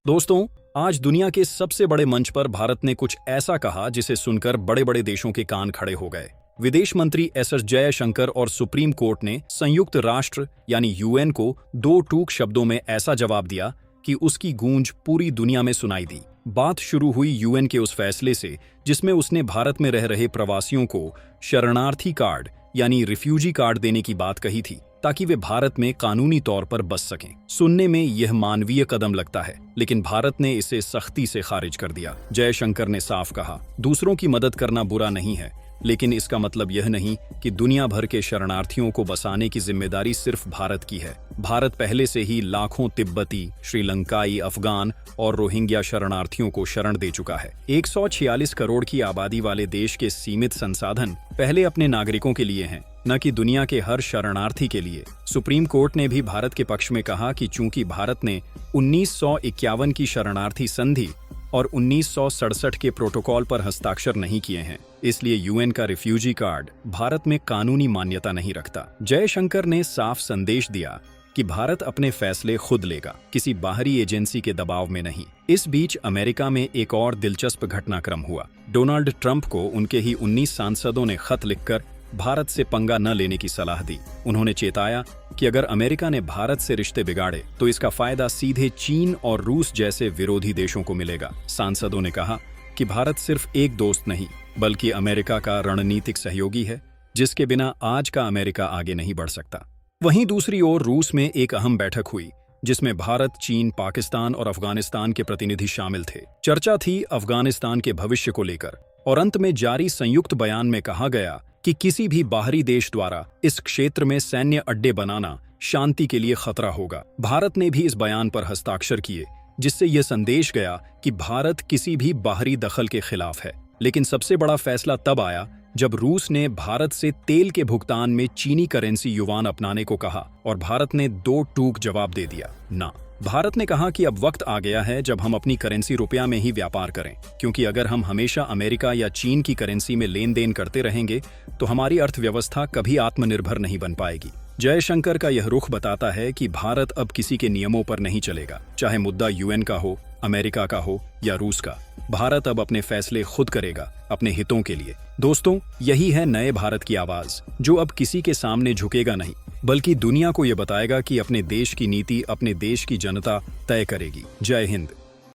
दोस्तों, आज दुनिया के सबसे बड़े मंच पर भारत ने कुछ ऐसा कहा जिसे सुनकर बड़े बड़े देशों के कान खड़े हो गए। विदेश मंत्री एस जयशंकर और सुप्रीम कोर्ट ने संयुक्त राष्ट्र यानी यूएन को दो टूक शब्दों में ऐसा जवाब दिया कि उसकी गूंज पूरी दुनिया में सुनाई दी। बात शुरू हुई यूएन के उस फैसले से जिसमें उसने भारत में रह रहे प्रवासियों को शरणार्थी कार्ड यानी रिफ्यूजी कार्ड देने की बात कही थी ताकि वे भारत में कानूनी तौर पर बस सकें। सुनने में यह मानवीय कदम लगता है, लेकिन भारत ने इसे सख्ती से खारिज कर दिया। जयशंकर ने साफ कहा, दूसरों की मदद करना बुरा नहीं है, लेकिन इसका मतलब यह नहीं कि दुनिया भर के शरणार्थियों को बसाने की जिम्मेदारी सिर्फ भारत की है। भारत पहले से ही लाखों तिब्बती, श्रीलंकाई, अफगान और रोहिंग्या शरणार्थियों को शरण दे चुका है। 146 करोड़ की आबादी वाले देश के सीमित संसाधन पहले अपने नागरिकों के लिए हैं, न कि दुनिया के हर शरणार्थी के लिए। सुप्रीम कोर्ट ने भी भारत के पक्ष में कहा कि चूंकि भारत ने 1951 की शरणार्थी संधि और 1967 के प्रोटोकॉल पर हस्ताक्षर नहीं किए हैं, इसलिए यूएन का रिफ्यूजी कार्ड भारत में कानूनी मान्यता नहीं रखता। जयशंकर ने साफ संदेश दिया कि भारत अपने फैसले खुद लेगा, किसी बाहरी एजेंसी के दबाव में नहीं। इस बीच अमेरिका में एक और दिलचस्प घटनाक्रम हुआ। डोनाल्ड ट्रंप को उनके ही 19 सांसदों ने खत लिखकर भारत से पंगा न लेने की सलाह दी। उन्होंने चेताया कि अगर अमेरिका ने भारत से रिश्ते बिगाड़े तो इसका फायदा सीधे चीन और रूस जैसे विरोधी देशों को मिलेगा। सांसदों ने कहा कि भारत सिर्फ एक दोस्त नहीं बल्कि अमेरिका का रणनीतिक सहयोगी है, जिसके बिना आज का अमेरिका आगे नहीं बढ़ सकता। वहीं दूसरी ओर रूस में एक अहम बैठक हुई जिसमें भारत, चीन, पाकिस्तान और अफगानिस्तान के प्रतिनिधि शामिल थे। चर्चा थी अफगानिस्तान के भविष्य को लेकर और अंत में जारी संयुक्त बयान में कहा गया कि किसी भी बाहरी देश द्वारा इस क्षेत्र में सैन्य अड्डे बनाना शांति के लिए खतरा होगा। भारत ने भी इस बयान पर हस्ताक्षर किए, जिससे यह संदेश गया कि भारत किसी भी बाहरी दखल के खिलाफ है। लेकिन सबसे बड़ा फैसला तब आया जब रूस ने भारत से तेल के भुगतान में चीनी करेंसी युआन अपनाने को कहा और भारत ने दो टूक जवाब दे दिया, ना। भारत ने कहा कि अब वक्त आ गया है जब हम अपनी करेंसी रुपया में ही व्यापार करें, क्योंकि अगर हम हमेशा अमेरिका या चीन की करेंसी में लेन देन करते रहेंगे तो हमारी अर्थव्यवस्था कभी आत्मनिर्भर नहीं बन पाएगी। जयशंकर का यह रुख बताता है कि भारत अब किसी के नियमों पर नहीं चलेगा, चाहे मुद्दा यूएन का हो, अमेरिका का हो या रूस का। भारत अब अपने फैसले खुद करेगा, अपने हितों के लिए। दोस्तों, यही है नए भारत की आवाज, जो अब किसी के सामने झुकेगा नहीं, बल्कि दुनिया को यह बताएगा कि अपने देश की नीति अपने देश की जनता तय करेगी। जय हिंद।